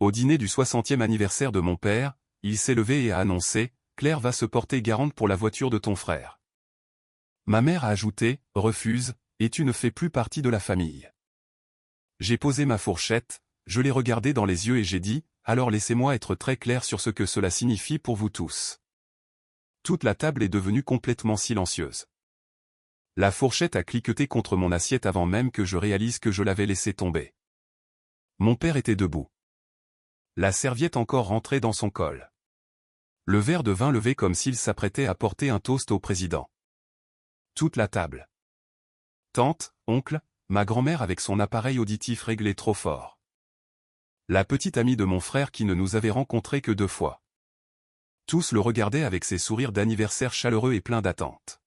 Au dîner du 60e anniversaire de mon père, il s'est levé et a annoncé « Claire va se porter garante pour la voiture de ton frère ». Ma mère a ajouté « Refuse, et tu ne fais plus partie de la famille ». J'ai posé ma fourchette, je l'ai regardé dans les yeux et j'ai dit « Alors laissez-moi être très clair sur ce que cela signifie pour vous tous ». Toute la table est devenue complètement silencieuse. La fourchette a cliqueté contre mon assiette avant même que je réalise que je l'avais laissée tomber. Mon père était debout. La serviette encore rentrée dans son col. Le verre de vin levé comme s'il s'apprêtait à porter un toast au président. Toute la table. Tante, oncle, ma grand-mère avec son appareil auditif réglé trop fort. La petite amie de mon frère qui ne nous avait rencontrés que 2 fois. Tous le regardaient avec ses sourires d'anniversaire chaleureux et pleins d'attente.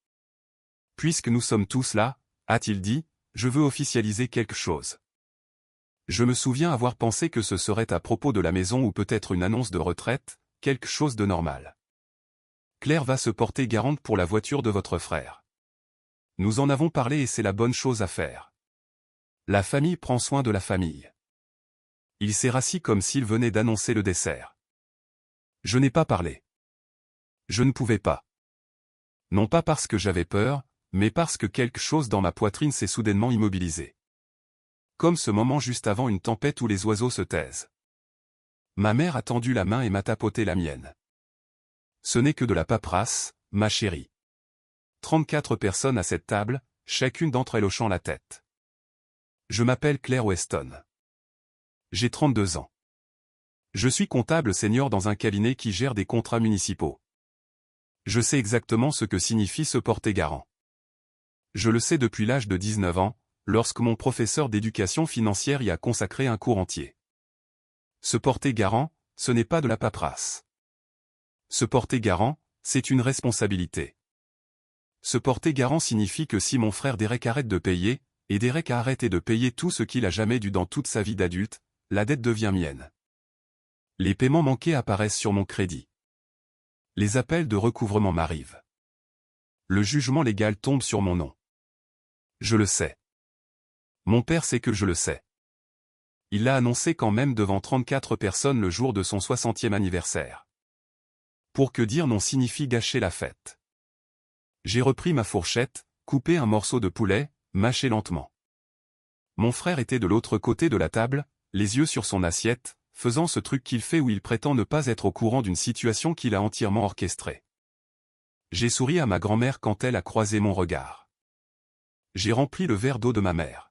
Puisque nous sommes tous là, a-t-il dit, je veux officialiser quelque chose. Je me souviens avoir pensé que ce serait à propos de la maison ou peut-être une annonce de retraite, quelque chose de normal. Claire va se porter garante pour la voiture de votre frère. Nous en avons parlé et c'est la bonne chose à faire. La famille prend soin de la famille. Il s'est rassis comme s'il venait d'annoncer le dessert. Je n'ai pas parlé. Je ne pouvais pas. Non pas parce que j'avais peur, mais parce que quelque chose dans ma poitrine s'est soudainement immobilisé. Comme ce moment juste avant une tempête où les oiseaux se taisent. Ma mère a tendu la main et m'a tapoté la mienne. Ce n'est que de la paperasse, ma chérie. 34 personnes à cette table, chacune d'entre elles hochant la tête. Je m'appelle Claire Weston. J'ai 32 ans. Je suis comptable senior dans un cabinet qui gère des contrats municipaux. Je sais exactement ce que signifie se porter garant. Je le sais depuis l'âge de 19 ans, lorsque mon professeur d'éducation financière y a consacré un cours entier. Se porter garant, ce n'est pas de la paperasse. Se porter garant, c'est une responsabilité. Se porter garant signifie que si mon frère Derek arrête de payer, et Derek a arrêté de payer tout ce qu'il a jamais dû dans toute sa vie d'adulte, la dette devient mienne. Les paiements manqués apparaissent sur mon crédit. Les appels de recouvrement m'arrivent. Le jugement légal tombe sur mon nom. Je le sais. Mon père sait que je le sais. Il l'a annoncé quand même devant 34 personnes le jour de son 60e anniversaire. Pour que dire non signifie gâcher la fête. J'ai repris ma fourchette, coupé un morceau de poulet, mâché lentement. Mon frère était de l'autre côté de la table, les yeux sur son assiette, faisant ce truc qu'il fait où il prétend ne pas être au courant d'une situation qu'il a entièrement orchestrée. J'ai souri à ma grand-mère quand elle a croisé mon regard. J'ai rempli le verre d'eau de ma mère.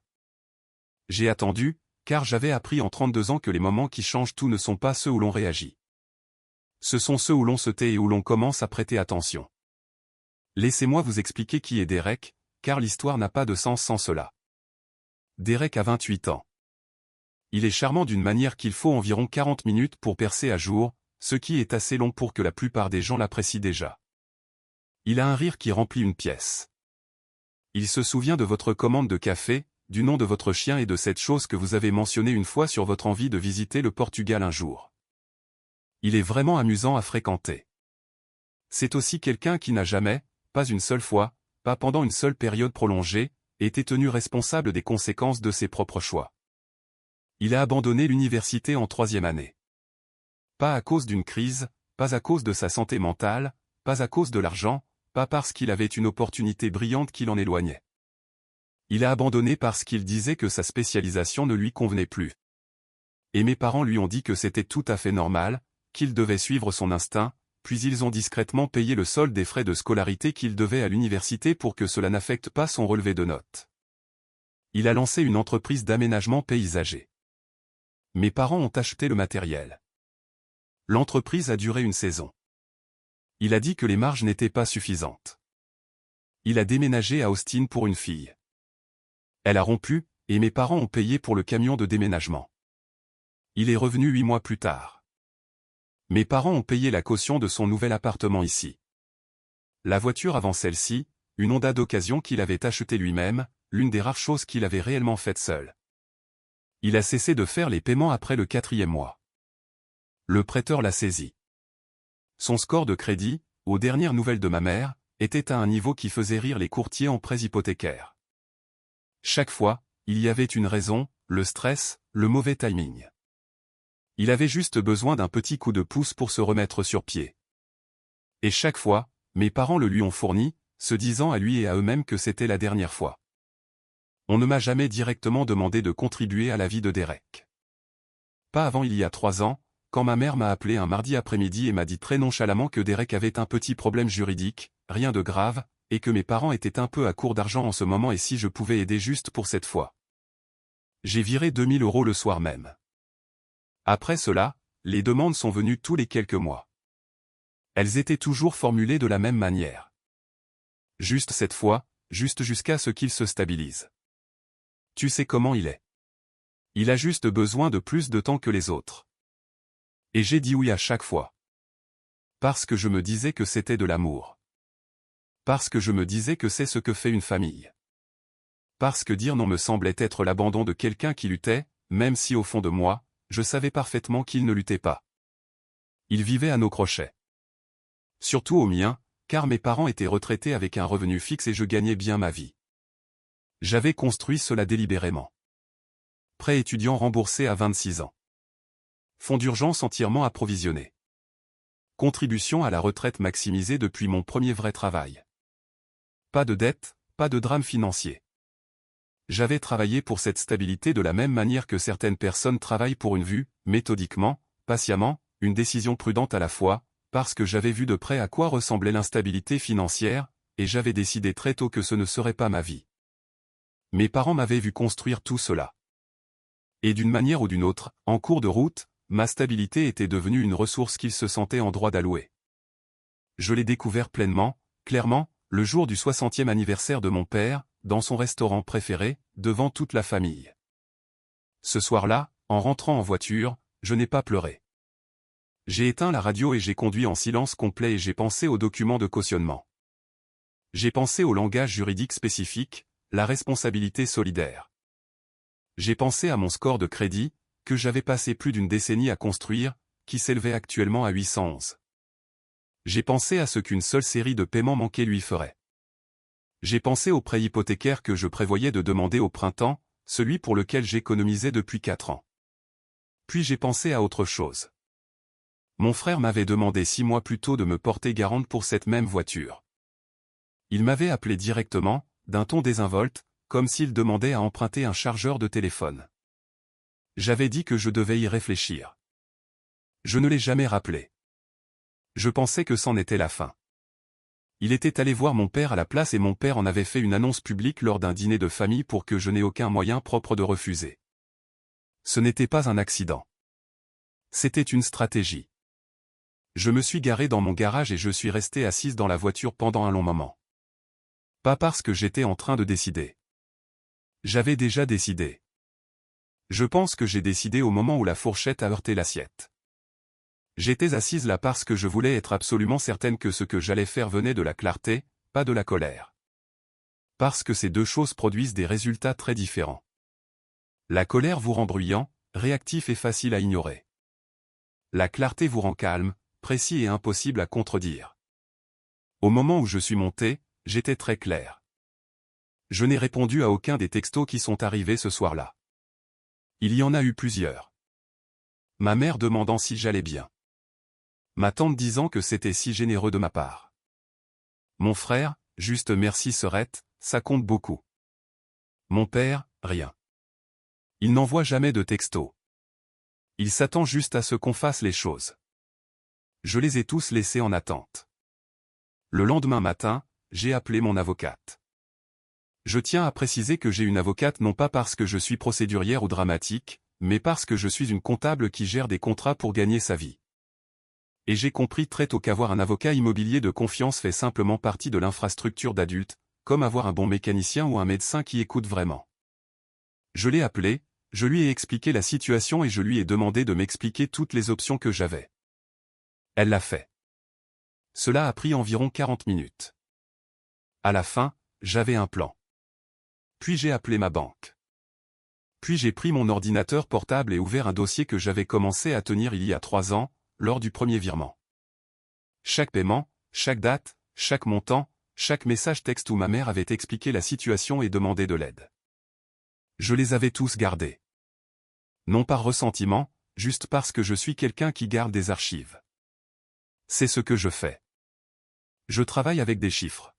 J'ai attendu, car j'avais appris en 32 ans que les moments qui changent tout ne sont pas ceux où l'on réagit. Ce sont ceux où l'on se tait et où l'on commence à prêter attention. Laissez-moi vous expliquer qui est Derek, car l'histoire n'a pas de sens sans cela. Derek a 28 ans. Il est charmant d'une manière qu'il faut environ 40 minutes pour percer à jour, ce qui est assez long pour que la plupart des gens l'apprécient déjà. Il a un rire qui remplit une pièce. Il se souvient de votre commande de café, du nom de votre chien et de cette chose que vous avez mentionnée une fois sur votre envie de visiter le Portugal un jour. Il est vraiment amusant à fréquenter. C'est aussi quelqu'un qui n'a jamais, pas une seule fois, pas pendant une seule période prolongée, été tenu responsable des conséquences de ses propres choix. Il a abandonné l'université en 3e année. Pas à cause d'une crise, pas à cause de sa santé mentale, pas à cause de l'argent, pas parce qu'il avait une opportunité brillante qui l'en éloignait. Il a abandonné parce qu'il disait que sa spécialisation ne lui convenait plus. Et mes parents lui ont dit que c'était tout à fait normal, qu'il devait suivre son instinct, puis ils ont discrètement payé le solde des frais de scolarité qu'il devait à l'université pour que cela n'affecte pas son relevé de notes. Il a lancé une entreprise d'aménagement paysager. Mes parents ont acheté le matériel. L'entreprise a duré une saison. Il a dit que les marges n'étaient pas suffisantes. Il a déménagé à Austin pour une fille. Elle a rompu, et mes parents ont payé pour le camion de déménagement. Il est revenu 8 mois plus tard. Mes parents ont payé la caution de son nouvel appartement ici. La voiture avant celle-ci, une Honda d'occasion qu'il avait achetée lui-même, l'une des rares choses qu'il avait réellement faites seul. Il a cessé de faire les paiements après le 4e mois. Le prêteur l'a saisi. Son score de crédit, aux dernières nouvelles de ma mère, était à un niveau qui faisait rire les courtiers en prêts hypothécaires. Chaque fois, il y avait une raison, le stress, le mauvais timing. Il avait juste besoin d'un petit coup de pouce pour se remettre sur pied. Et chaque fois, mes parents le lui ont fourni, se disant à lui et à eux-mêmes que c'était la dernière fois. On ne m'a jamais directement demandé de contribuer à la vie de Derek. Pas avant il y a 3 ans, quand ma mère m'a appelé un mardi après-midi et m'a dit très nonchalamment que Derek avait un petit problème juridique, rien de grave, et que mes parents étaient un peu à court d'argent en ce moment et si je pouvais aider juste pour cette fois. J'ai viré 2000 € le soir même. Après cela, les demandes sont venues tous les quelques mois. Elles étaient toujours formulées de la même manière. Juste cette fois, juste jusqu'à ce qu'il se stabilise. Tu sais comment il est. Il a juste besoin de plus de temps que les autres. Et j'ai dit oui à chaque fois. Parce que je me disais que c'était de l'amour. Parce que je me disais que c'est ce que fait une famille. Parce que dire non me semblait être l'abandon de quelqu'un qui luttait, même si au fond de moi, je savais parfaitement qu'il ne luttait pas. Il vivait à nos crochets. Surtout au mien, car mes parents étaient retraités avec un revenu fixe et je gagnais bien ma vie. J'avais construit cela délibérément. Prêt étudiant remboursé à 26 ans. Fonds d'urgence entièrement approvisionné. Contribution à la retraite maximisée depuis mon premier vrai travail. Pas de dette, pas de drame financier. J'avais travaillé pour cette stabilité de la même manière que certaines personnes travaillent pour une vue, méthodiquement, patiemment, une décision prudente à la fois, parce que j'avais vu de près à quoi ressemblait l'instabilité financière, et j'avais décidé très tôt que ce ne serait pas ma vie. Mes parents m'avaient vu construire tout cela. Et d'une manière ou d'une autre, en cours de route, ma stabilité était devenue une ressource qu'ils se sentaient en droit d'allouer. Je l'ai découvert pleinement, clairement, le jour du 60e anniversaire de mon père, dans son restaurant préféré, devant toute la famille. Ce soir-là, en rentrant en voiture, je n'ai pas pleuré. J'ai éteint la radio et j'ai conduit en silence complet et j'ai pensé aux documents de cautionnement. J'ai pensé au langage juridique spécifique, la responsabilité solidaire. J'ai pensé à mon score de crédit, que j'avais passé plus d'une décennie à construire, qui s'élevait actuellement à 811. J'ai pensé à ce qu'une seule série de paiements manqués lui ferait. J'ai pensé au prêt hypothécaire que je prévoyais de demander au printemps, celui pour lequel j'économisais depuis 4 ans. Puis j'ai pensé à autre chose. Mon frère m'avait demandé 6 mois plus tôt de me porter garante pour cette même voiture. Il m'avait appelé directement, d'un ton désinvolte, comme s'il demandait à emprunter un chargeur de téléphone. J'avais dit que je devais y réfléchir. Je ne l'ai jamais rappelé. Je pensais que c'en était la fin. Il était allé voir mon père à la place et mon père en avait fait une annonce publique lors d'un dîner de famille pour que je n'ai aucun moyen propre de refuser. Ce n'était pas un accident. C'était une stratégie. Je me suis garé dans mon garage et je suis resté assise dans la voiture pendant un long moment. Pas parce que j'étais en train de décider. J'avais déjà décidé. Je pense que j'ai décidé au moment où la fourchette a heurté l'assiette. J'étais assise là parce que je voulais être absolument certaine que ce que j'allais faire venait de la clarté, pas de la colère. Parce que ces deux choses produisent des résultats très différents. La colère vous rend bruyant, réactif et facile à ignorer. La clarté vous rend calme, précis et impossible à contredire. Au moment où je suis monté, j'étais très clair. Je n'ai répondu à aucun des textos qui sont arrivés ce soir-là. Il y en a eu plusieurs. Ma mère demandant si j'allais bien. Ma tante disant que c'était si généreux de ma part. Mon frère, juste merci Serette, ça compte beaucoup. Mon père, rien. Il n'envoie jamais de textos. Il s'attend juste à ce qu'on fasse les choses. Je les ai tous laissés en attente. Le lendemain matin, j'ai appelé mon avocate. Je tiens à préciser que j'ai une avocate non pas parce que je suis procédurière ou dramatique, mais parce que je suis une comptable qui gère des contrats pour gagner sa vie. Et j'ai compris très tôt qu'avoir un avocat immobilier de confiance fait simplement partie de l'infrastructure d'adulte, comme avoir un bon mécanicien ou un médecin qui écoute vraiment. Je l'ai appelé, je lui ai expliqué la situation et je lui ai demandé de m'expliquer toutes les options que j'avais. Elle l'a fait. Cela a pris environ 40 minutes. À la fin, j'avais un plan. Puis j'ai appelé ma banque. Puis j'ai pris mon ordinateur portable et ouvert un dossier que j'avais commencé à tenir il y a 3 ans, lors du premier virement. Chaque paiement, chaque date, chaque montant, chaque message texte où ma mère avait expliqué la situation et demandé de l'aide. Je les avais tous gardés. Non par ressentiment, juste parce que je suis quelqu'un qui garde des archives. C'est ce que je fais. Je travaille avec des chiffres.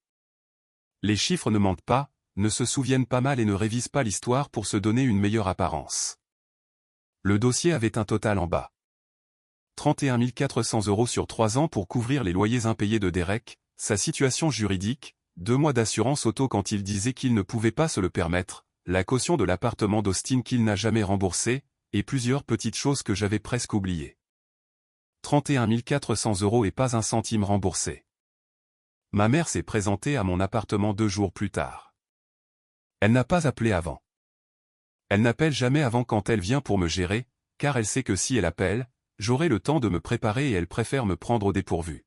Les chiffres ne mentent pas, ne se souviennent pas mal et ne révisent pas l'histoire pour se donner une meilleure apparence. Le dossier avait un total en bas. 31 400 € sur 3 ans pour couvrir les loyers impayés de Derek, sa situation juridique, 2 mois d'assurance auto quand il disait qu'il ne pouvait pas se le permettre, la caution de l'appartement d'Austin qu'il n'a jamais remboursé, et plusieurs petites choses que j'avais presque oubliées. 31 400 € et pas un centime remboursé. Ma mère s'est présentée à mon appartement 2 jours plus tard. Elle n'a pas appelé avant. Elle n'appelle jamais avant quand elle vient pour me gérer, car elle sait que si elle appelle, j'aurai le temps de me préparer et elle préfère me prendre au dépourvu.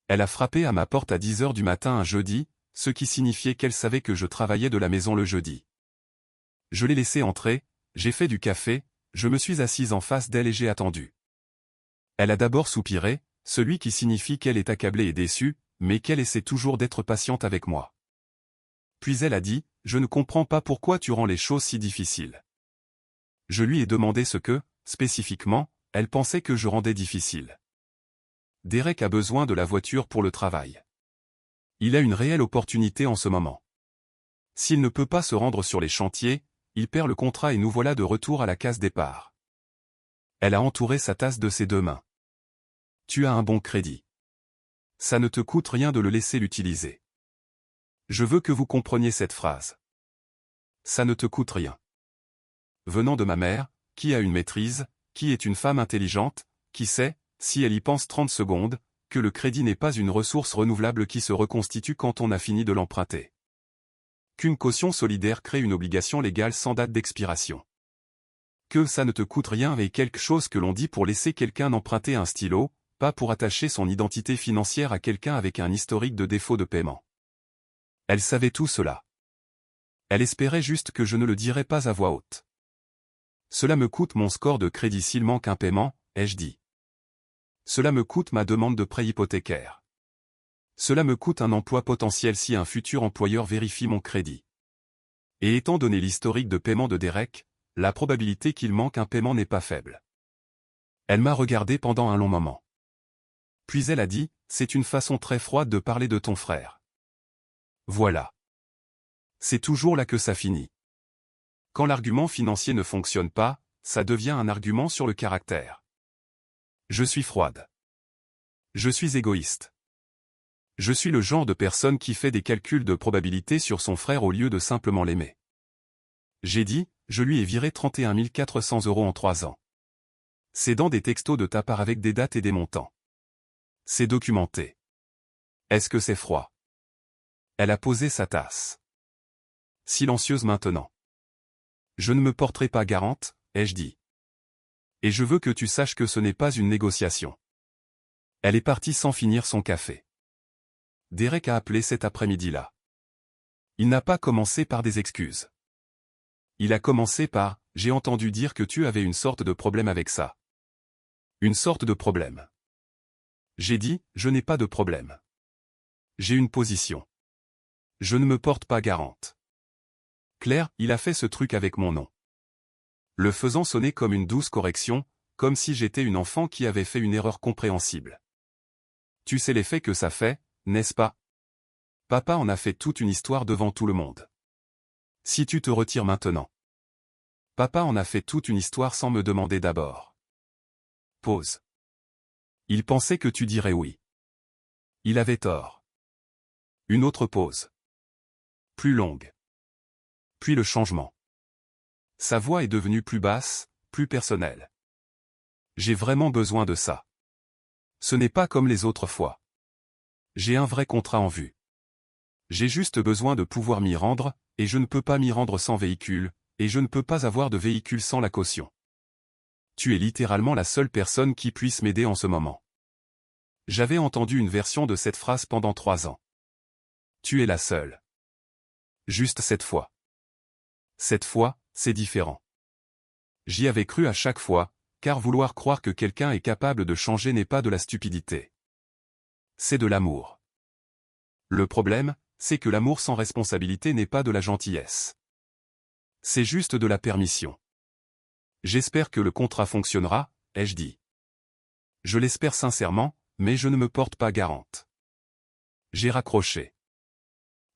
Elle a frappé à ma porte à 10 h du matin un jeudi, ce qui signifiait qu'elle savait que je travaillais de la maison le jeudi. Je l'ai laissée entrer, j'ai fait du café, je me suis assise en face d'elle et j'ai attendu. Elle a d'abord soupiré, celui qui signifie qu'elle est accablée et déçue, mais qu'elle essaie toujours d'être patiente avec moi. Puis elle a dit, « Je ne comprends pas pourquoi tu rends les choses si difficiles. » Je lui ai demandé ce que, spécifiquement, elle pensait que je rendais difficile. Derek a besoin de la voiture pour le travail. Il a une réelle opportunité en ce moment. S'il ne peut pas se rendre sur les chantiers, il perd le contrat et nous voilà de retour à la case départ. Elle a entouré sa tasse de ses 2 mains. Tu as un bon crédit. Ça ne te coûte rien de le laisser l'utiliser. Je veux que vous compreniez cette phrase. Ça ne te coûte rien. Venant de ma mère, qui a une maîtrise, qui est une femme intelligente, qui sait, si elle y pense 30 secondes, que le crédit n'est pas une ressource renouvelable qui se reconstitue quand on a fini de l'emprunter. Qu'une caution solidaire crée une obligation légale sans date d'expiration. Que ça ne te coûte rien est quelque chose que l'on dit pour laisser quelqu'un emprunter un stylo, pas pour attacher son identité financière à quelqu'un avec un historique de défaut de paiement. Elle savait tout cela. Elle espérait juste que je ne le dirais pas à voix haute. Cela me coûte mon score de crédit s'il manque un paiement, ai-je dit. Cela me coûte ma demande de prêt hypothécaire. Cela me coûte un emploi potentiel si un futur employeur vérifie mon crédit. Et étant donné l'historique de paiement de Derek, la probabilité qu'il manque un paiement n'est pas faible. Elle m'a regardé pendant un long moment. Puis elle a dit, c'est une façon très froide de parler de ton frère. Voilà. C'est toujours là que ça finit. Quand l'argument financier ne fonctionne pas, ça devient un argument sur le caractère. Je suis froide. Je suis égoïste. Je suis le genre de personne qui fait des calculs de probabilité sur son frère au lieu de simplement l'aimer. J'ai dit, je lui ai viré 31 400 € en 3 ans. C'est dans des textos de ta part avec des dates et des montants. C'est documenté. Est-ce que c'est froid? Elle a posé sa tasse. Silencieuse maintenant. Je ne me porterai pas garante, ai-je dit. Et je veux que tu saches que ce n'est pas une négociation. Elle est partie sans finir son café. Derek a appelé cet après-midi-là. Il n'a pas commencé par des excuses. Il a commencé par « J'ai entendu dire que tu avais une sorte de problème avec ça. » Une sorte de problème. J'ai dit « Je n'ai pas de problème. J'ai une position. Je ne me porte pas garante. » Claire, il a fait ce truc avec mon nom. Le faisant sonner comme une douce correction, comme si j'étais une enfant qui avait fait une erreur compréhensible. Tu sais l'effet que ça fait, n'est-ce pas? Papa en a fait toute une histoire devant tout le monde. Si tu te retires maintenant. Papa en a fait toute une histoire sans me demander d'abord. Pause. Il pensait que tu dirais oui. Il avait tort. Une autre pause. Plus longue. Puis le changement. Sa voix est devenue plus basse, plus personnelle. J'ai vraiment besoin de ça. Ce n'est pas comme les autres fois. J'ai un vrai contrat en vue. J'ai juste besoin de pouvoir m'y rendre, et je ne peux pas m'y rendre sans véhicule, et je ne peux pas avoir de véhicule sans la caution. Tu es littéralement la seule personne qui puisse m'aider en ce moment. J'avais entendu une version de cette phrase pendant 3 ans. Tu es la seule. Juste cette fois. Cette fois, c'est différent. J'y avais cru à chaque fois, car vouloir croire que quelqu'un est capable de changer n'est pas de la stupidité. C'est de l'amour. Le problème, c'est que l'amour sans responsabilité n'est pas de la gentillesse. C'est juste de la permission. J'espère que le contrat fonctionnera, ai-je dit. Je l'espère sincèrement, mais je ne me porte pas garante. J'ai raccroché.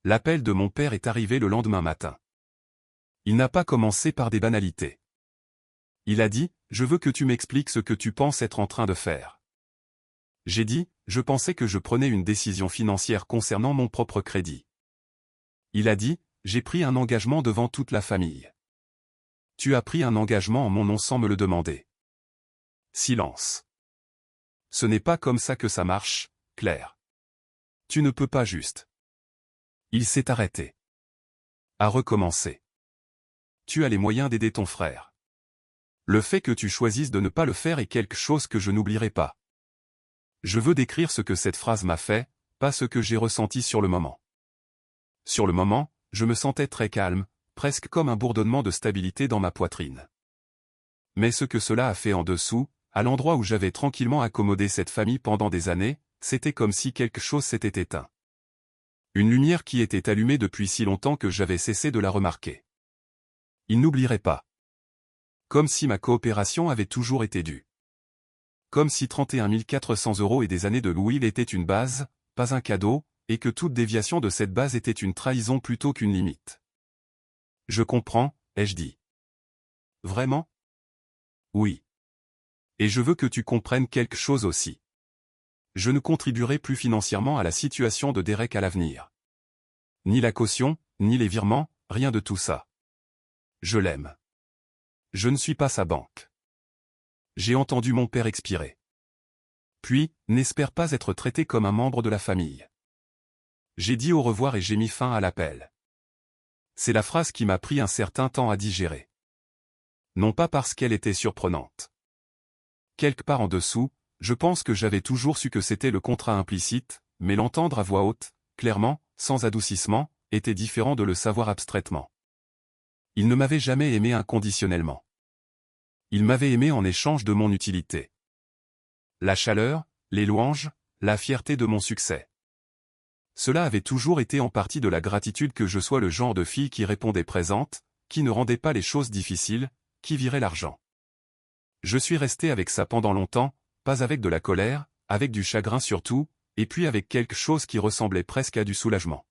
L'appel de mon père est arrivé le lendemain matin. Il n'a pas commencé par des banalités. Il a dit, « Je veux que tu m'expliques ce que tu penses être en train de faire. » J'ai dit, « Je pensais que je prenais une décision financière concernant mon propre crédit. » Il a dit, « J'ai pris un engagement devant toute la famille. » Tu as pris un engagement en mon nom sans me le demander. Silence. Ce n'est pas comme ça que ça marche, Claire. Tu ne peux pas juste. Il s'est arrêté. A recommencé. Tu as les moyens d'aider ton frère. Le fait que tu choisisses de ne pas le faire est quelque chose que je n'oublierai pas. Je veux décrire ce que cette phrase m'a fait, pas ce que j'ai ressenti sur le moment. Sur le moment, je me sentais très calme, presque comme un bourdonnement de stabilité dans ma poitrine. Mais ce que cela a fait en dessous, à l'endroit où j'avais tranquillement accommodé cette famille pendant des années, c'était comme si quelque chose s'était éteint. Une lumière qui était allumée depuis si longtemps que j'avais cessé de la remarquer. Il n'oublierait pas. Comme si ma coopération avait toujours été due. Comme si 31 400 € et des années de Louis étaient une base, pas un cadeau, et que toute déviation de cette base était une trahison plutôt qu'une limite. Je comprends, ai-je dit. Vraiment? Oui. Et je veux que tu comprennes quelque chose aussi. Je ne contribuerai plus financièrement à la situation de Derek à l'avenir. Ni la caution, ni les virements, rien de tout ça. Je l'aime. Je ne suis pas sa banque. J'ai entendu mon père expirer. Puis, n'espère pas être traité comme un membre de la famille. J'ai dit au revoir et j'ai mis fin à l'appel. C'est la phrase qui m'a pris un certain temps à digérer. Non pas parce qu'elle était surprenante. Quelque part en dessous, je pense que j'avais toujours su que c'était le contrat implicite, mais l'entendre à voix haute, clairement, sans adoucissement, était différent de le savoir abstraitement. Il ne m'avait jamais aimé inconditionnellement. Il m'avait aimé en échange de mon utilité. La chaleur, les louanges, la fierté de mon succès. Cela avait toujours été en partie de la gratitude que je sois le genre de fille qui répondait présente, qui ne rendait pas les choses difficiles, qui virait l'argent. Je suis resté avec ça pendant longtemps, pas avec de la colère, avec du chagrin surtout, et puis avec quelque chose qui ressemblait presque à du soulagement.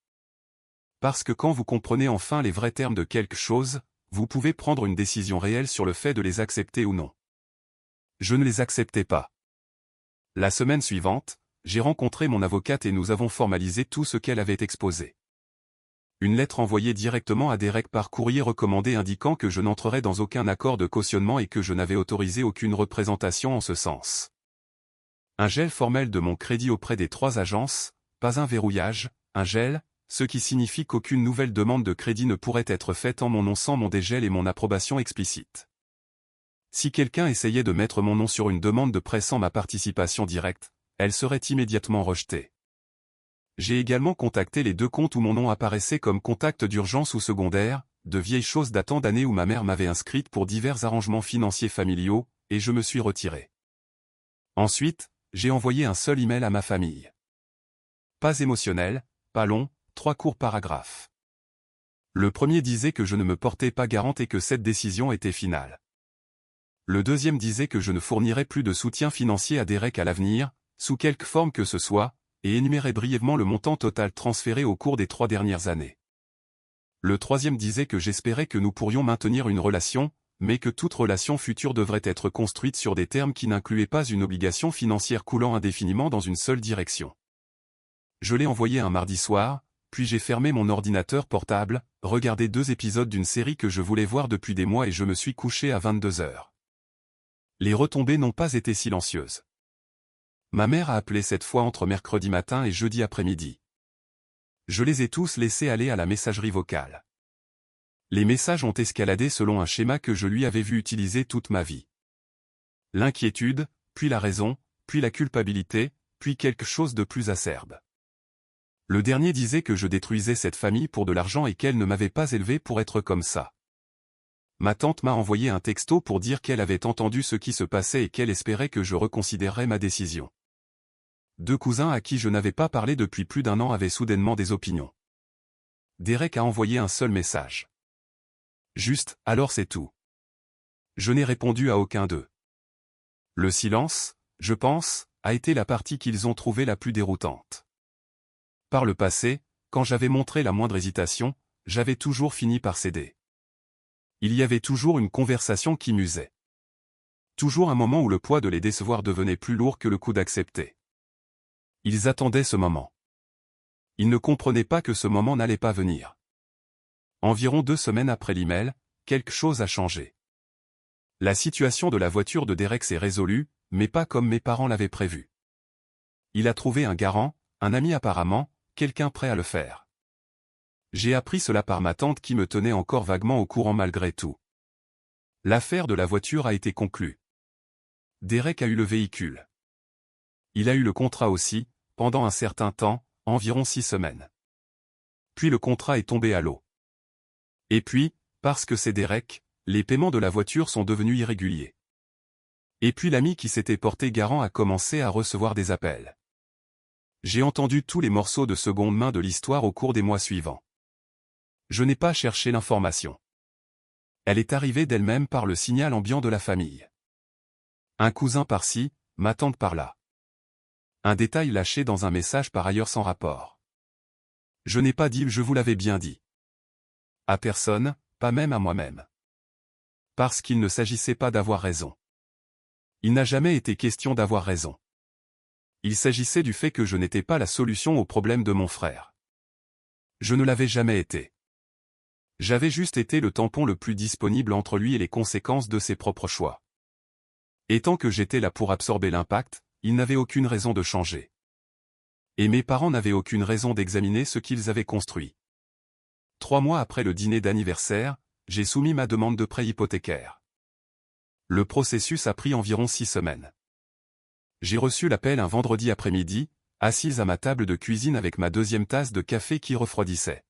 Parce que quand vous comprenez enfin les vrais termes de quelque chose, vous pouvez prendre une décision réelle sur le fait de les accepter ou non. Je ne les acceptais pas. La semaine suivante, j'ai rencontré mon avocate et nous avons formalisé tout ce qu'elle avait exposé. Une lettre envoyée directement à Derek par courrier recommandé indiquant que je n'entrerais dans aucun accord de cautionnement et que je n'avais autorisé aucune représentation en ce sens. Un gel formel de mon crédit auprès des 3 agences, pas un verrouillage, un gel, ce qui signifie qu'aucune nouvelle demande de crédit ne pourrait être faite en mon nom sans mon dégel et mon approbation explicite. Si quelqu'un essayait de mettre mon nom sur une demande de prêt sans ma participation directe, elle serait immédiatement rejetée. J'ai également contacté les 2 comptes où mon nom apparaissait comme contact d'urgence ou secondaire, de vieilles choses datant d'années où ma mère m'avait inscrite pour divers arrangements financiers familiaux, et je me suis retiré. Ensuite, j'ai envoyé un seul email à ma famille. Pas émotionnel, pas long, 3 courts paragraphes. Le premier disait que je ne me portais pas garante et que cette décision était finale. Le deuxième disait que je ne fournirais plus de soutien financier à Derek à l'avenir, sous quelque forme que ce soit, et énumérait brièvement le montant total transféré au cours des 3 dernières années. Le troisième disait que j'espérais que nous pourrions maintenir une relation, mais que toute relation future devrait être construite sur des termes qui n'incluaient pas une obligation financière coulant indéfiniment dans une seule direction. Je l'ai envoyé un mardi soir, puis j'ai fermé mon ordinateur portable, regardé 2 épisodes d'une série que je voulais voir depuis des mois et je me suis couché à 22 heures. Les retombées n'ont pas été silencieuses. Ma mère a appelé cette fois entre mercredi matin et jeudi après-midi. Je les ai tous laissés aller à la messagerie vocale. Les messages ont escaladé selon un schéma que je lui avais vu utiliser toute ma vie. L'inquiétude, puis la raison, puis la culpabilité, puis quelque chose de plus acerbe. Le dernier disait que je détruisais cette famille pour de l'argent et qu'elle ne m'avait pas élevé pour être comme ça. Ma tante m'a envoyé un texto pour dire qu'elle avait entendu ce qui se passait et qu'elle espérait que je reconsidérerais ma décision. 2 cousins à qui je n'avais pas parlé depuis plus d'1 an avaient soudainement des opinions. Derek a envoyé un seul message. Juste, alors c'est tout. Je n'ai répondu à aucun d'eux. Le silence, je pense, a été la partie qu'ils ont trouvée la plus déroutante. Par le passé, quand j'avais montré la moindre hésitation, j'avais toujours fini par céder. Il y avait toujours une conversation qui m'usait. Toujours un moment où le poids de les décevoir devenait plus lourd que le coup d'accepter. Ils attendaient ce moment. Ils ne comprenaient pas que ce moment n'allait pas venir. Environ 2 semaines après l'email, quelque chose a changé. La situation de la voiture de Derek s'est résolue, mais pas comme mes parents l'avaient prévu. Il a trouvé un garant, un ami apparemment, quelqu'un prêt à le faire. J'ai appris cela par ma tante qui me tenait encore vaguement au courant malgré tout. L'affaire de la voiture a été conclue. Derek a eu le véhicule. Il a eu le contrat aussi, pendant un certain temps, environ 6 semaines. Puis le contrat est tombé à l'eau. Et puis, parce que c'est Derek, les paiements de la voiture sont devenus irréguliers. Et puis l'ami qui s'était porté garant a commencé à recevoir des appels. J'ai entendu tous les morceaux de seconde main de l'histoire au cours des mois suivants. Je n'ai pas cherché l'information. Elle est arrivée d'elle-même par le signal ambiant de la famille. Un cousin par-ci, ma tante par-là. Un détail lâché dans un message par ailleurs sans rapport. Je n'ai pas dit « je vous l'avais bien dit ». À personne, pas même à moi-même. Parce qu'il ne s'agissait pas d'avoir raison. Il n'a jamais été question d'avoir raison. Il s'agissait du fait que je n'étais pas la solution au problème de mon frère. Je ne l'avais jamais été. J'avais juste été le tampon le plus disponible entre lui et les conséquences de ses propres choix. Et tant que j'étais là pour absorber l'impact, il n'avait aucune raison de changer. Et mes parents n'avaient aucune raison d'examiner ce qu'ils avaient construit. 3 mois après le dîner d'anniversaire, j'ai soumis ma demande de prêt hypothécaire. Le processus a pris environ 6 semaines. J'ai reçu l'appel un vendredi après-midi, assise à ma table de cuisine avec ma 2e tasse de café qui refroidissait.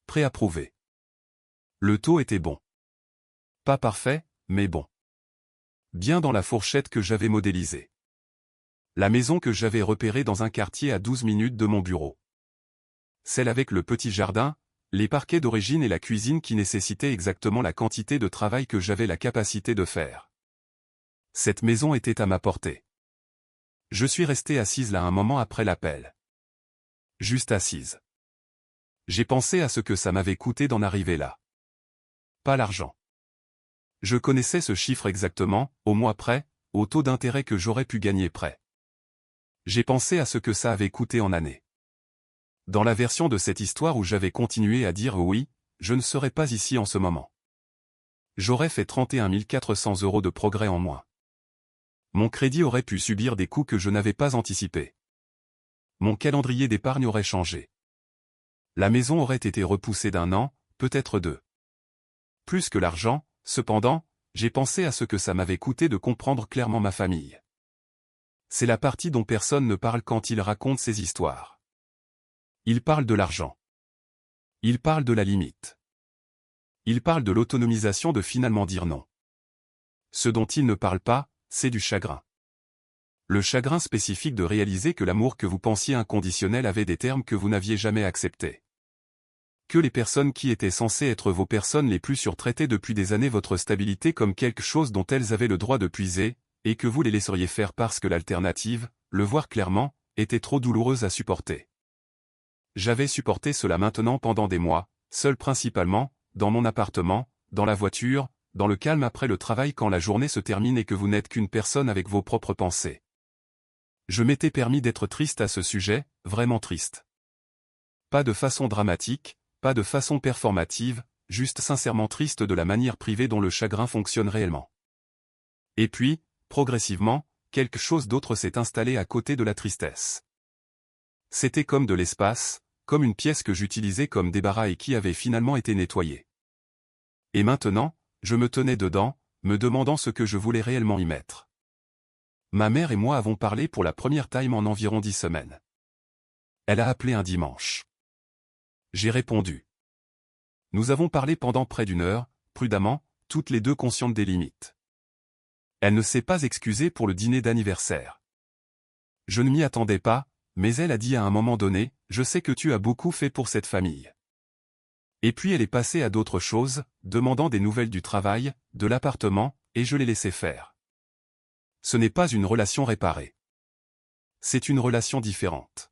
Préapprouvé. Le taux était bon. Pas parfait, mais bon. Bien dans la fourchette que j'avais modélisée. La maison que j'avais repérée dans un quartier à 12 minutes de mon bureau. Celle avec le petit jardin, les parquets d'origine et la cuisine qui nécessitaient exactement la quantité de travail que j'avais la capacité de faire. Cette maison était à ma portée. Je suis restée assise là un moment après l'appel. Juste assise. J'ai pensé à ce que ça m'avait coûté d'en arriver là. Pas l'argent. Je connaissais ce chiffre exactement, au mois près, au taux d'intérêt que j'aurais pu gagner près. J'ai pensé à ce que ça avait coûté en années. Dans la version de cette histoire où j'avais continué à dire oui, je ne serais pas ici en ce moment. J'aurais fait 31 400 € de progrès en moins. Mon crédit aurait pu subir des coûts que je n'avais pas anticipés. Mon calendrier d'épargne aurait changé. La maison aurait été repoussée d'1 an, peut-être 2. Plus que l'argent, cependant, j'ai pensé à ce que ça m'avait coûté de comprendre clairement ma famille. C'est la partie dont personne ne parle quand il raconte ses histoires. Il parle de l'argent. Il parle de la limite. Il parle de l'autonomisation de finalement dire non. Ce dont il ne parle pas, c'est du chagrin. Le chagrin spécifique de réaliser que l'amour que vous pensiez inconditionnel avait des termes que vous n'aviez jamais acceptés. Que les personnes qui étaient censées être vos personnes les plus sûres traitaient depuis des années votre stabilité comme quelque chose dont elles avaient le droit de puiser, et que vous les laisseriez faire parce que l'alternative, le voir clairement, était trop douloureuse à supporter. J'avais supporté cela maintenant pendant des mois, seul principalement, dans mon appartement, dans la voiture, dans le calme après le travail quand la journée se termine et que vous n'êtes qu'une personne avec vos propres pensées. Je m'étais permis d'être triste à ce sujet, vraiment triste. Pas de façon dramatique, pas de façon performative, juste sincèrement triste de la manière privée dont le chagrin fonctionne réellement. Et puis, progressivement, quelque chose d'autre s'est installé à côté de la tristesse. C'était comme de l'espace, comme une pièce que j'utilisais comme débarras et qui avait finalement été nettoyée. Et maintenant, je me tenais dedans, me demandant ce que je voulais réellement y mettre. Ma mère et moi avons parlé pour la première time en environ 10 semaines. Elle a appelé un dimanche. J'ai répondu. Nous avons parlé pendant près d'1 heure, prudemment, toutes les deux conscientes des limites. Elle ne s'est pas excusée pour le dîner d'anniversaire. Je ne m'y attendais pas, mais elle a dit à un moment donné, « Je sais que tu as beaucoup fait pour cette famille. » Et puis elle est passée à d'autres choses, demandant des nouvelles du travail, de l'appartement, et je l'ai laissé faire. Ce n'est pas une relation réparée. C'est une relation différente.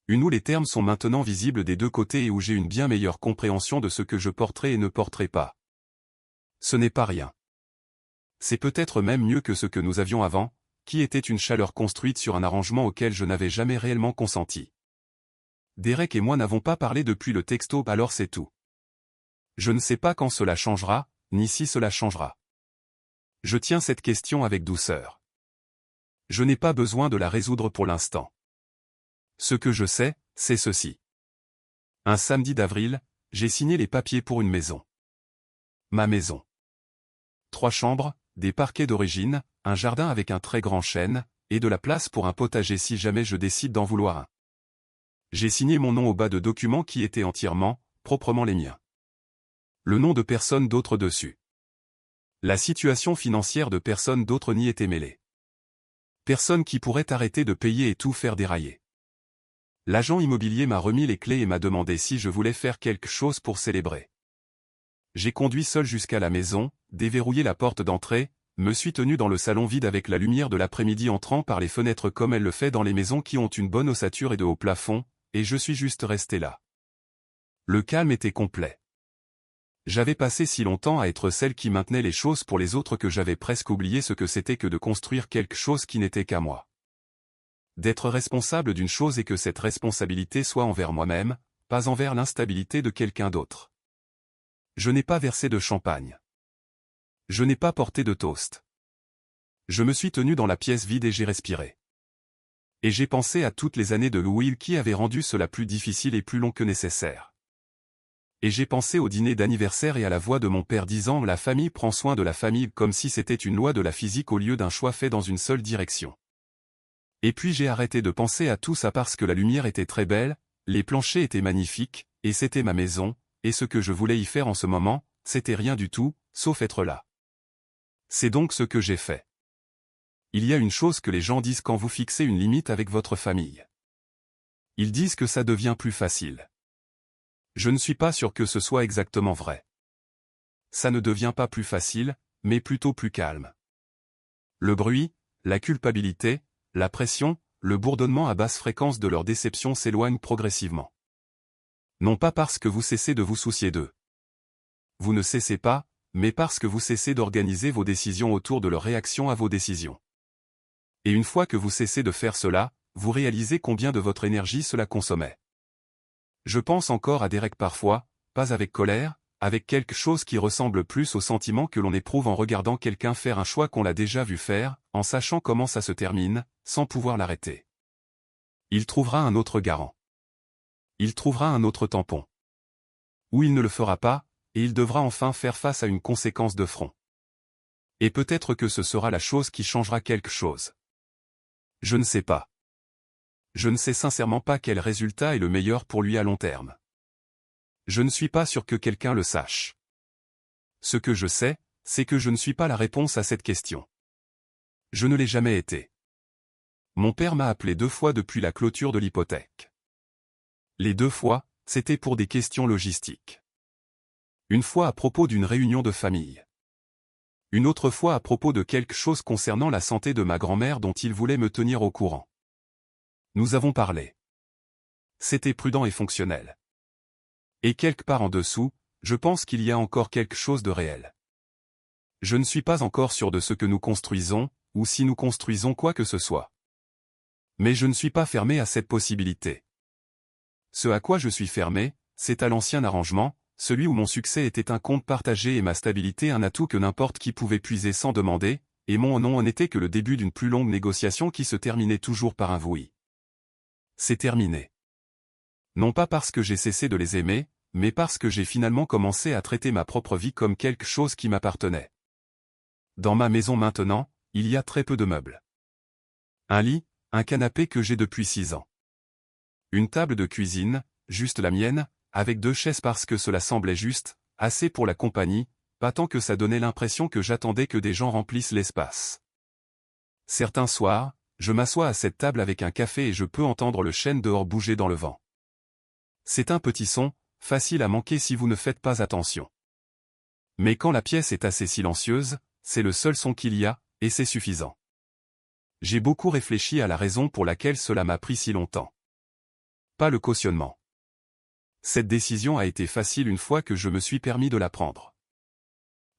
Une où les termes sont maintenant visibles des deux côtés et où j'ai une bien meilleure compréhension de ce que je porterai et ne porterai pas. Ce n'est pas rien. C'est peut-être même mieux que ce que nous avions avant, qui était une chaleur construite sur un arrangement auquel je n'avais jamais réellement consenti. Derek et moi n'avons pas parlé depuis le texto, alors c'est tout. Je ne sais pas quand cela changera, ni si cela changera. Je tiens cette question avec douceur. Je n'ai pas besoin de la résoudre pour l'instant. Ce que je sais, c'est ceci. Un samedi d'avril, j'ai signé les papiers pour une maison. Ma maison. 3 chambres, des parquets d'origine, un jardin avec un très grand chêne, et de la place pour un potager si jamais je décide d'en vouloir un. J'ai signé mon nom au bas de documents qui étaient entièrement, proprement les miens. Le nom de personne d'autre dessus. La situation financière de personne d'autre n'y était mêlée. Personne qui pourrait arrêter de payer et tout faire dérailler. L'agent immobilier m'a remis les clés et m'a demandé si je voulais faire quelque chose pour célébrer. J'ai conduit seul jusqu'à la maison, déverrouillé la porte d'entrée, me suis tenu dans le salon vide avec la lumière de l'après-midi entrant par les fenêtres comme elle le fait dans les maisons qui ont une bonne ossature et de haut plafond, et je suis juste resté là. Le calme était complet. J'avais passé si longtemps à être celle qui maintenait les choses pour les autres que j'avais presque oublié ce que c'était que de construire quelque chose qui n'était qu'à moi. D'être responsable d'une chose et que cette responsabilité soit envers moi-même, pas envers l'instabilité de quelqu'un d'autre. Je n'ai pas versé de champagne. Je n'ai pas porté de toast. Je me suis tenu dans la pièce vide et j'ai respiré. Et j'ai pensé à toutes les années de Louis qui avaient rendu cela plus difficile et plus long que nécessaire. Et j'ai pensé au dîner d'anniversaire et à la voix de mon père disant « La famille prend soin de la famille » comme si c'était une loi de la physique au lieu d'un choix fait dans une seule direction. Et puis j'ai arrêté de penser à tout ça parce que la lumière était très belle, les planchers étaient magnifiques, et c'était ma maison, et ce que je voulais y faire en ce moment, c'était rien du tout, sauf être là. C'est donc ce que j'ai fait. Il y a une chose que les gens disent quand vous fixez une limite avec votre famille. Ils disent que ça devient plus facile. Je ne suis pas sûr que ce soit exactement vrai. Ça ne devient pas plus facile, mais plutôt plus calme. Le bruit, la culpabilité, la pression, le bourdonnement à basse fréquence de leur déception s'éloignent progressivement. Non pas parce que vous cessez de vous soucier d'eux. Vous ne cessez pas, mais parce que vous cessez d'organiser vos décisions autour de leur réaction à vos décisions. Et une fois que vous cessez de faire cela, vous réalisez combien de votre énergie cela consommait. Je pense encore à Derek parfois, pas avec colère, avec quelque chose qui ressemble plus au sentiment que l'on éprouve en regardant quelqu'un faire un choix qu'on l'a déjà vu faire, en sachant comment ça se termine, sans pouvoir l'arrêter. Il trouvera un autre garant. Il trouvera un autre tampon. Ou il ne le fera pas, et il devra enfin faire face à une conséquence de front. Et peut-être que ce sera la chose qui changera quelque chose. Je ne sais pas. Je ne sais sincèrement pas quel résultat est le meilleur pour lui à long terme. Je ne suis pas sûr que quelqu'un le sache. Ce que je sais, c'est que je ne suis pas la réponse à cette question. Je ne l'ai jamais été. Mon père m'a appelé 2 fois depuis la clôture de l'hypothèque. Les 2 fois, c'était pour des questions logistiques. Une fois à propos d'une réunion de famille. Une autre fois à propos de quelque chose concernant la santé de ma grand-mère dont il voulait me tenir au courant. Nous avons parlé. C'était prudent et fonctionnel. Et quelque part en dessous, je pense qu'il y a encore quelque chose de réel. Je ne suis pas encore sûr de ce que nous construisons, ou si nous construisons quoi que ce soit. Mais je ne suis pas fermé à cette possibilité. Ce à quoi je suis fermé, c'est à l'ancien arrangement, celui où mon succès était un compte partagé et ma stabilité un atout que n'importe qui pouvait puiser sans demander, et mon non n'était que le début d'une plus longue négociation qui se terminait toujours par un oui. C'est terminé. Non pas parce que j'ai cessé de les aimer, mais parce que j'ai finalement commencé à traiter ma propre vie comme quelque chose qui m'appartenait. Dans ma maison maintenant, il y a très peu de meubles. Un lit, un canapé que j'ai depuis 6 ans. Une table de cuisine, juste la mienne, avec 2 chaises parce que cela semblait juste, assez pour la compagnie, pas tant que ça donnait l'impression que j'attendais que des gens remplissent l'espace. Certains soirs, je m'assois à cette table avec un café et je peux entendre le chêne dehors bouger dans le vent. C'est un petit son, facile à manquer si vous ne faites pas attention. Mais quand la pièce est assez silencieuse, c'est le seul son qu'il y a, et c'est suffisant. J'ai beaucoup réfléchi à la raison pour laquelle cela m'a pris si longtemps. Pas le cautionnement. Cette décision a été facile une fois que je me suis permis de la prendre.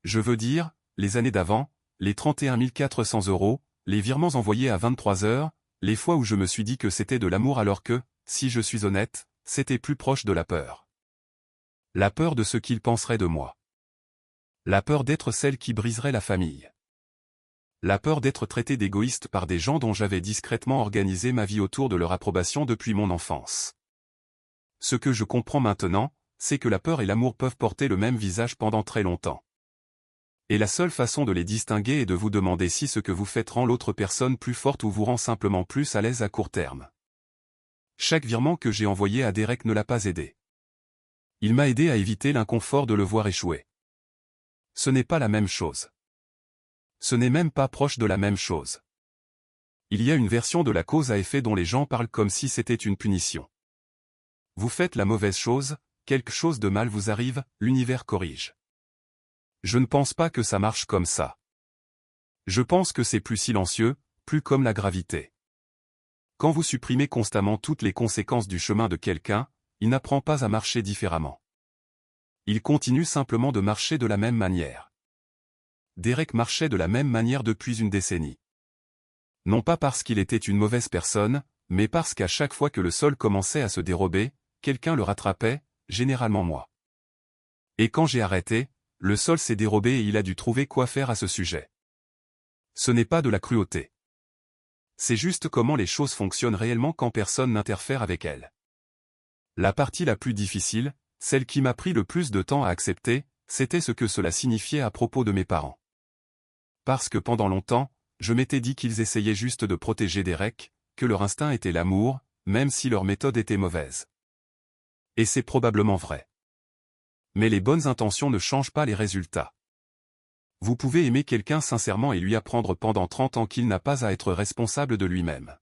Je veux dire, les années d'avant, les 31 400 €, les virements envoyés à 23 heures, les fois où je me suis dit que c'était de l'amour alors que, si je suis honnête, c'était plus proche de la peur. La peur de ce qu'ils penseraient de moi. La peur d'être celle qui briserait la famille. La peur d'être traité d'égoïste par des gens dont j'avais discrètement organisé ma vie autour de leur approbation depuis mon enfance. Ce que je comprends maintenant, c'est que la peur et l'amour peuvent porter le même visage pendant très longtemps. Et la seule façon de les distinguer est de vous demander si ce que vous faites rend l'autre personne plus forte ou vous rend simplement plus à l'aise à court terme. Chaque virement que j'ai envoyé à Derek ne l'a pas aidé. Il m'a aidé à éviter l'inconfort de le voir échouer. Ce n'est pas la même chose. Ce n'est même pas proche de la même chose. Il y a une version de la cause à effet dont les gens parlent comme si c'était une punition. Vous faites la mauvaise chose, quelque chose de mal vous arrive, l'univers corrige. Je ne pense pas que ça marche comme ça. Je pense que c'est plus silencieux, plus comme la gravité. Quand vous supprimez constamment toutes les conséquences du chemin de quelqu'un, il n'apprend pas à marcher différemment. Il continue simplement de marcher de la même manière. Derek marchait de la même manière depuis une décennie. Non pas parce qu'il était une mauvaise personne, mais parce qu'à chaque fois que le sol commençait à se dérober, quelqu'un le rattrapait, généralement moi. Et quand j'ai arrêté, le sol s'est dérobé et il a dû trouver quoi faire à ce sujet. Ce n'est pas de la cruauté. C'est juste comment les choses fonctionnent réellement quand personne n'interfère avec elles. La partie la plus difficile, celle qui m'a pris le plus de temps à accepter, c'était ce que cela signifiait à propos de mes parents. Parce que pendant longtemps, je m'étais dit qu'ils essayaient juste de protéger Derek, que leur instinct était l'amour, même si leur méthode était mauvaise. Et c'est probablement vrai. Mais les bonnes intentions ne changent pas les résultats. Vous pouvez aimer quelqu'un sincèrement et lui apprendre pendant 30 ans qu'il n'a pas à être responsable de lui-même.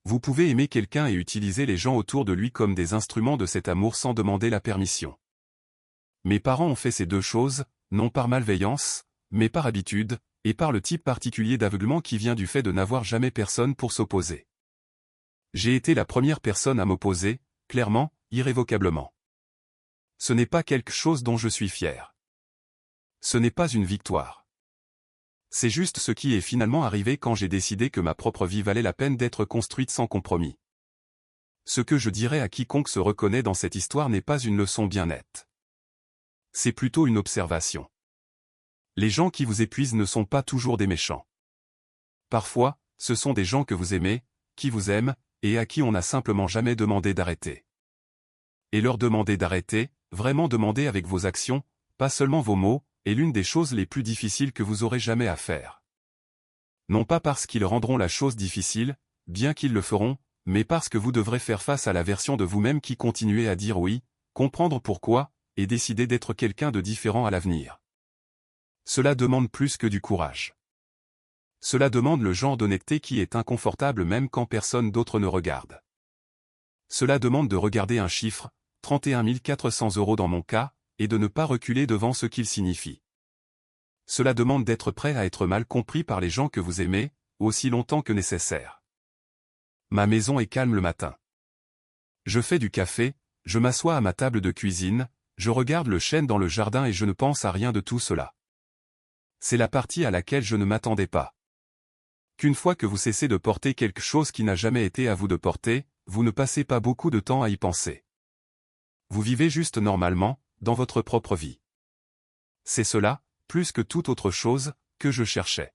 Vous pouvez aimer quelqu'un et utiliser les gens autour de lui comme des instruments de cet amour sans demander la permission. Mes parents ont fait ces deux choses, non par malveillance, mais par habitude, et par le type particulier d'aveuglement qui vient du fait de n'avoir jamais personne pour s'opposer. J'ai été la première personne à m'opposer, clairement, irrévocablement. Ce n'est pas quelque chose dont je suis fier. Ce n'est pas une victoire. C'est juste ce qui est finalement arrivé quand j'ai décidé que ma propre vie valait la peine d'être construite sans compromis. Ce que je dirais à quiconque se reconnaît dans cette histoire n'est pas une leçon bien nette. C'est plutôt une observation. Les gens qui vous épuisent ne sont pas toujours des méchants. Parfois, ce sont des gens que vous aimez, qui vous aiment, et à qui on n'a simplement jamais demandé d'arrêter. Et leur demander d'arrêter, vraiment demander avec vos actions, pas seulement vos mots, est l'une des choses les plus difficiles que vous aurez jamais à faire. Non pas parce qu'ils rendront la chose difficile, bien qu'ils le feront, mais parce que vous devrez faire face à la version de vous-même qui continuez à dire oui, comprendre pourquoi, et décider d'être quelqu'un de différent à l'avenir. Cela demande plus que du courage. Cela demande le genre d'honnêteté qui est inconfortable même quand personne d'autre ne regarde. Cela demande de regarder un chiffre, 31 400 € dans mon cas, et de ne pas reculer devant ce qu'il signifie. Cela demande d'être prêt à être mal compris par les gens que vous aimez, aussi longtemps que nécessaire. Ma maison est calme le matin. Je fais du café, je m'assois à ma table de cuisine, je regarde le chêne dans le jardin et je ne pense à rien de tout cela. C'est la partie à laquelle je ne m'attendais pas. Qu'une fois que vous cessez de porter quelque chose qui n'a jamais été à vous de porter, vous ne passez pas beaucoup de temps à y penser. Vous vivez juste normalement, dans votre propre vie. C'est cela, plus que toute autre chose, que je cherchais.